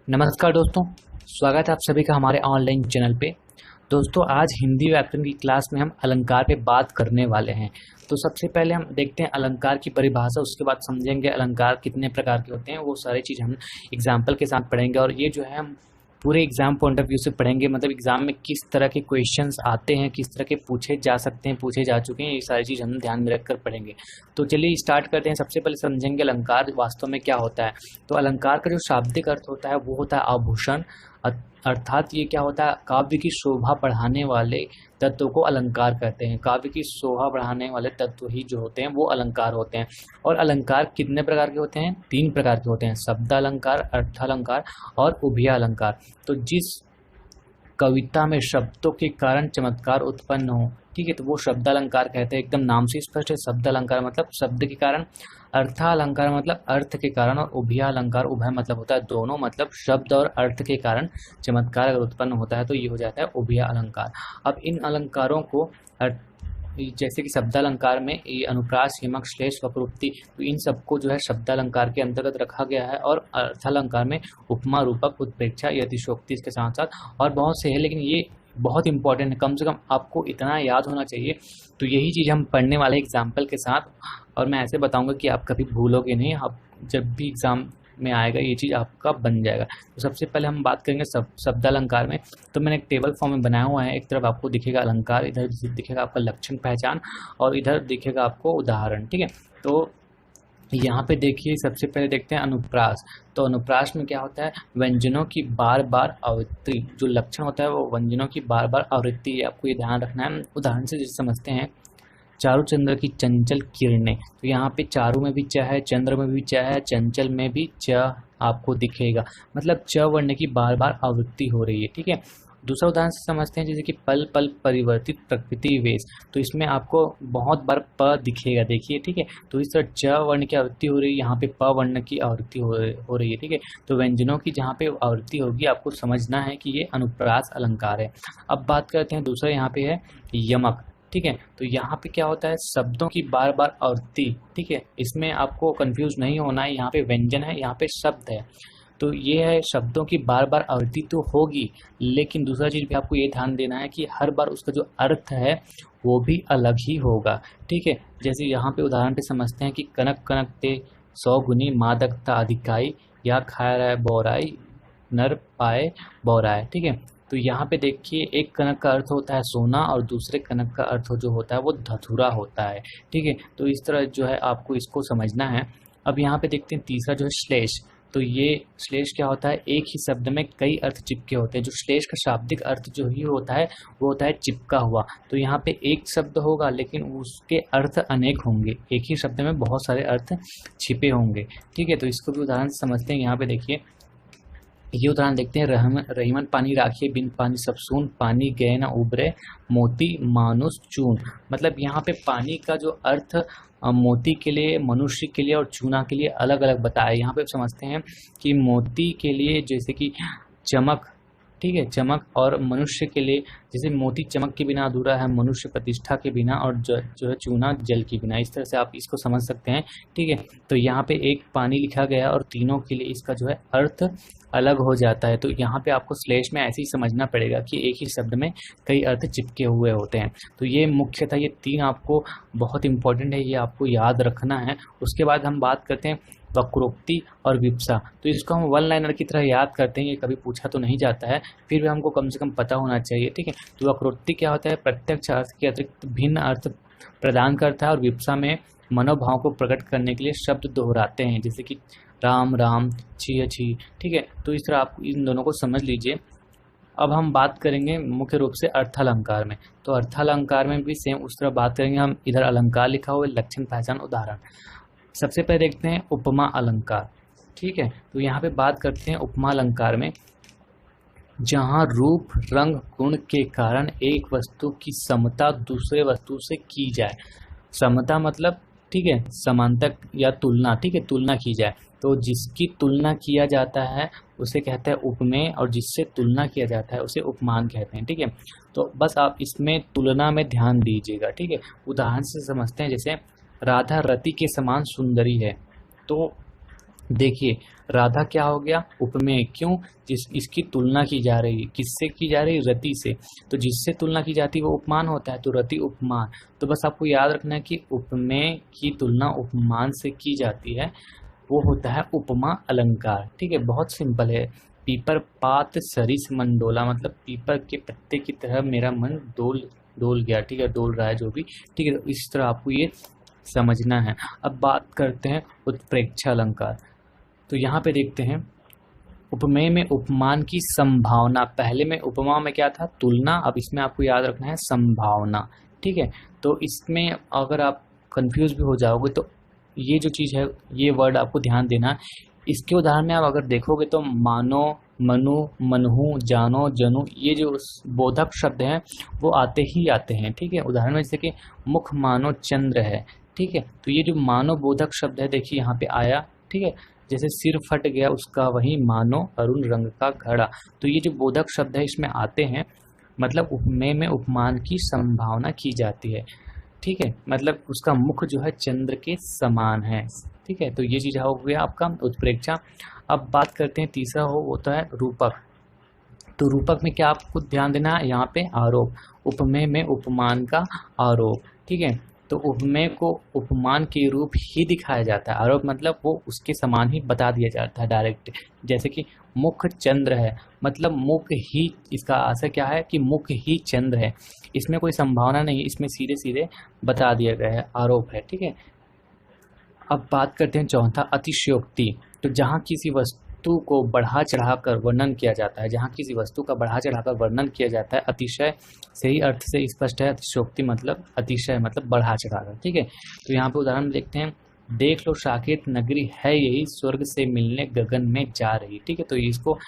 नमस्कार दोस्तों, स्वागत है आप सभी का हमारे ऑनलाइन चैनल पे। दोस्तों, आज हिंदी व्याकरण की क्लास में हम अलंकार पे बात करने वाले हैं। तो सबसे पहले हम देखते हैं अलंकार की परिभाषा, उसके बाद समझेंगे अलंकार कितने प्रकार के होते हैं। वो सारी चीज़ हम एग्जाम्पल के साथ पढ़ेंगे और ये जो है हम पूरे एग्जाम पॉइंट ऑफ व्यू से पढ़ेंगे। मतलब एग्जाम में किस तरह के क्वेश्चंस आते हैं, किस तरह के पूछे जा सकते हैं, पूछे जा चुके हैं, ये सारी चीज़ हम ध्यान में रखकर पढ़ेंगे। तो चलिए स्टार्ट करते हैं। सबसे पहले समझेंगे अलंकार वास्तव में क्या होता है। तो अलंकार का जो शाब्दिक अर्थ होता है वो होता है आभूषण। अर्थात ये क्या होता है, काव्य की शोभा बढ़ाने वाले तत्व को अलंकार कहते हैं। काव्य की शोभा बढ़ाने वाले तत्व ही जो होते हैं वो अलंकार होते हैं। और अलंकार कितने प्रकार के होते हैं? 3 प्रकार के होते हैं, शब्दालंकार, अर्थालंकार और उभयालंकार। तो जिस कविता में शब्दों के कारण चमत्कार उत्पन्न हो, ठीक है, तो वो शब्दालंकार कहते हैं। एकदम नाम से स्पष्ट है, शब्दालंकार मतलब शब्द के कारण, अर्थालंकार मतलब अर्थ के कारण, और उभयालंकार, उभय मतलब होता है दोनों, मतलब शब्द और अर्थ के कारण चमत्कार अगर उत्पन्न होता है तो ये हो जाता है उभयालंकार। अब इन अलंकारों को जैसे कि शब्दालंकार में ये अनुप्रास, यमक, श्लेष, वक्रोक्ति, तो इन सबको जो है शब्दालंकार के अंतर्गत रखा गया है। और अर्थालंकार में उपमा, रूपक, उत्प्रेक्षा, यतिशोक्ति इसके साथ साथ और बहुत से है, लेकिन ये बहुत इंपॉर्टेंट है, कम से कम आपको इतना याद होना चाहिए। तो यही चीज़ हम पढ़ने वाले एग्जाम्पल के साथ, और मैं ऐसे बताऊंगा कि आप कभी भूलोगे नहीं। आप जब भी एग्जाम में आएगा ये चीज़ आपका बन जाएगा। तो सबसे पहले हम बात करेंगे शब्दालंकार में। तो मैंने एक टेबल फॉर्म में बनाया हुआ है। एक तरफ आपको दिखेगा अलंकार, इधर दिखेगा आपका लक्षण पहचान, और इधर दिखेगा आपको उदाहरण, ठीक है। तो यहाँ पे देखिए, सबसे पहले देखते हैं अनुप्रास। तो अनुप्रास में क्या होता है, व्यंजनों की बार बार आवृत्ति। जो लक्षण होता है वो व्यंजनों की बार बार आवृत्ति है, आपको ये ध्यान रखना है। उदाहरण से जैसे समझते हैं, चारु चंद्र की चंचल किरणें। तो यहाँ पे चारु में भी च है, चंद्र में भी च है, चंचल में भी च आपको दिखेगा, मतलब च वर्ण की बार बार आवृत्ति हो रही है, ठीक है। दूसरा उदाहरण से समझते हैं, जैसे कि पल पल परिवर्तित प्रकृति वेश। तो इसमें आपको बहुत बार प दिखेगा, देखिए, ठीक है। तो इस तरह च वर्ण की आवृत्ति हो रही है, यहाँ पे प वर्ण की आवृत्ति हो रही है, ठीक है। तो व्यंजनों की जहाँ पे आवृत्ति होगी आपको समझना है कि ये अनुप्रास अलंकार है। अब बात करते हैं दूसरा, यहाँ पे है यमक, ठीक है। तो यहाँ पे क्या होता है, शब्दों की बार बार आवृत्ति, ठीक है। इसमें आपको कंफ्यूज नहीं होना है, यहाँ पे व्यंजन है, यहाँ पे शब्द है। तो ये है, शब्दों की बार बार आवृत्ति तो होगी, लेकिन दूसरा चीज़ भी आपको ये ध्यान देना है कि हर बार उसका जो अर्थ है वो भी अलग ही होगा, ठीक है। जैसे यहाँ पे उदाहरण पे समझते हैं कि कनक कनक ते 100 गुनी मादकता अधिकाई, या खाया रहा है बोराई नर पाए बोराए, ठीक है। तो यहाँ पे देखिए, एक कनक का अर्थ होता है सोना और दूसरे कनक का अर्थ जो होता है वो धतूरा होता है, ठीक है। तो इस तरह जो है आपको इसको समझना है। अब यहाँ पे देखते हैं तीसरा जो है श्लेष। तो ये श्लेष क्या होता है, एक ही शब्द में कई अर्थ चिपके होते हैं। जो श्लेष का शाब्दिक अर्थ जो ही होता है वो होता है चिपका हुआ। तो यहाँ पे एक शब्द होगा लेकिन उसके अर्थ अनेक होंगे, एक ही शब्द में बहुत सारे अर्थ छिपे होंगे, ठीक है। तो इसको भी उदाहरण समझते हैं। यहाँ पे देखिए, ये उदाहरण देखते हैं, रहीमन पानी राखिए बिन पानी सब सून, पानी गए न उबरे मोती मानुष चून। मतलब यहाँ पे पानी का जो अर्थ मोती के लिए, मनुष्य के लिए और चूना के लिए अलग अलग बताया। यहाँ पे समझते हैं कि मोती के लिए जैसे कि चमक, ठीक है, चमक, और मनुष्य के लिए जैसे मोती चमक के बिना अधूरा है, मनुष्य प्रतिष्ठा के बिना, और जो है चूना जल के बिना। इस तरह से आप इसको समझ सकते हैं, ठीक है। तो यहाँ पे एक पानी लिखा गया और तीनों के लिए इसका जो है अर्थ अलग हो जाता है। तो यहाँ पे आपको स्लेश में ऐसे ही समझना पड़ेगा कि एक ही शब्द में कई अर्थ चिपके हुए होते हैं। तो ये मुख्यतः ये 3 आपको बहुत इंपॉर्टेंट है, ये आपको याद रखना है। उसके बाद हम बात करते हैं वक्रोक्ति और विप्सा। तो इसको हम वन लाइनर की तरह याद करते हैं, ये कभी पूछा तो नहीं जाता है, फिर भी हमको कम से कम पता होना चाहिए, ठीक है। तो वक्रोक्ति क्या होता है, प्रत्यक्ष अर्थ के अतिरिक्त भिन्न अर्थ प्रदान करता है। और विप्सा में मनोभाव को प्रकट करने के लिए शब्द दोहराते हैं, जैसे कि राम राम, छी छी, ठीक है। तो इस तरह आप इन दोनों को समझ लीजिए। अब हम बात करेंगे मुख्य रूप से अर्थालंकार में। तो अर्थालंकार में भी सेम उस तरह बात करेंगे हम। इधर अलंकार लिखा हुआ है, लक्षण पहचान उदाहरण। सबसे पहले देखते हैं उपमा अलंकार, ठीक है। तो यहाँ पे बात करते हैं उपमा अलंकार में, जहाँ रूप रंग गुण के कारण एक वस्तु की समता दूसरे वस्तु से की जाए। समता मतलब, ठीक है, समानता या तुलना, ठीक है, तुलना की जाए। तो जिसकी तुलना किया जाता है उसे कहते हैं उपमेय, और जिससे तुलना किया जाता है उसे उपमान कहते हैं, ठीक है। तो बस आप इसमें तुलना में ध्यान दीजिएगा, ठीक है। उदाहरण से समझते हैं, जैसे राधा रति के समान सुंदरी है। तो देखिए राधा क्या हो गया, उपमेय। क्यों? इसकी तुलना की जा रही है, किससे की जा रही है? रति से। तो जिससे तुलना की जाती है वो उपमान होता है, तो रति उपमान। तो बस आपको याद रखना है कि उपमेय की तुलना उपमान से की जाती है, वो होता है उपमा अलंकार। ठीक है, बहुत सिंपल है। पीपर पात सरिस मन डोला, मतलब पीपर के पत्ते की तरह मेरा मन डोल डोल गया। ठीक है, डोल रहा है जो भी। ठीक है, तो इस तरह आपको ये समझना है। अब बात करते हैं उत्प्रेक्षा अलंकार। तो यहाँ पे देखते हैं उपमेय में उपमान की संभावना। पहले में उपमा में क्या था? तुलना। अब इसमें आपको याद रखना है संभावना। ठीक है, तो इसमें अगर आप कंफ्यूज भी हो जाओगे तो ये जो चीज़ है, ये वर्ड आपको ध्यान देना है। इसके उदाहरण में आप अगर देखोगे तो मानो, मनु, मनहु, जानो, जनु, ये जो बोधक शब्द हैं वो आते ही आते हैं। ठीक है, उदाहरण में जैसे कि मुख मानो चंद्र है। ठीक है, तो ये जो मानो बोधक शब्द है, देखिए यहाँ पे आया। ठीक है, जैसे सिर फट गया उसका वही मानो अरुण रंग का घड़ा। तो ये जो बोधक शब्द है इसमें आते हैं, मतलब उपमेय में उपमान की संभावना की जाती है। ठीक है, मतलब उसका मुख जो है चंद्र के समान है। ठीक है, तो ये चीज़ हो गया आपका उत्प्रेक्षा। अब बात करते हैं तीसरा होता है रूपक। तो रूपक में क्या आपको ध्यान देना है? यहाँ पे आरोप। उपमेय में उपमान का आरोप। ठीक है, तो उपमेय को उपमान के रूप ही दिखाया जाता है। आरोप मतलब वो उसके समान ही बता दिया जाता है डायरेक्ट। जैसे कि मुख चंद्र है, मतलब मुख ही, इसका आशय क्या है कि मुख ही चंद्र है। इसमें कोई संभावना नहीं, इसमें सीधे सीधे बता दिया गया है, आरोप है। ठीक है, अब बात करते हैं चौथा, अतिशयोक्ति। तो जहाँ किसी वस्तु को बढ़ा चढ़ाकर वर्णन किया जाता है, जहाँ किसी वस्तु का बढ़ा चढ़ाकर वर्णन किया जाता है, अतिशय से ही अर्थ से स्पष्ट है। अतिशयोक्ति मतलब अतिशय, मतलब बढ़ा चढ़ाकर। ठीक है, तो यहाँ पे उदाहरण देखते हैं, देख लो साकेत नगरी है यही, स्वर्ग से मिलने गगन में जा रही। ठीक है, तो इसको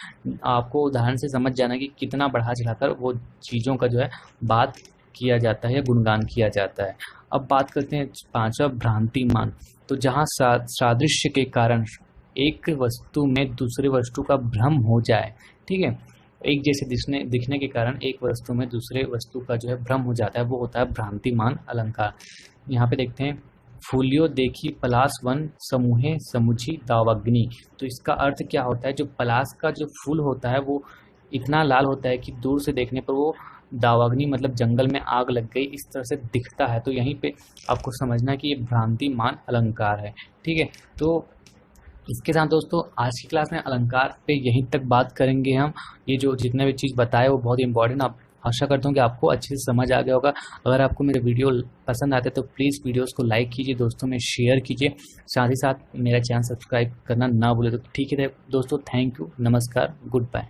आपको उदाहरण से समझ जाना कि कितना बढ़ा चढ़ाकर वो चीज़ों का जो है बात किया जाता है या गुणगान किया जाता है। अब बात करते हैं पांचवा, भ्रांतिमान। तो जहाँ सादृश्य के कारण एक वस्तु में दूसरे वस्तु का भ्रम हो जाए। ठीक है, एक जैसे दिखने के कारण एक वस्तु में दूसरे वस्तु का जो है भ्रम हो जाता है, वो होता है भ्रांतिमान अलंकार। यहाँ पे देखते हैं, फूलियो देखी पलाश वन समूहे समुझी दावाग्नि। तो इसका अर्थ क्या होता है? जो पलाश का जो फूल होता है वो इतना लाल होता है कि दूर से देखने पर वो दावाग्नि, मतलब जंगल में आग लग गई, इस तरह से दिखता है। तो यहीं पे आपको समझना है कि ये भ्रांतिमान अलंकार है। ठीक है, तो इसके साथ दोस्तों आज की क्लास में अलंकार पे यहीं तक बात करेंगे हम। ये जो जितने भी चीज़ बताए वो बहुत इंपॉर्टेंट, आप आशा करता हूँ कि आपको अच्छे से समझ आ गया होगा। अगर आपको मेरे वीडियो पसंद आते तो प्लीज़ वीडियोस को लाइक कीजिए, दोस्तों में शेयर कीजिए, साथ ही साथ मेरा चैनल सब्सक्राइब करना ना भूले। तो ठीक है दोस्तों, थैंक यू, नमस्कार, गुड बाय।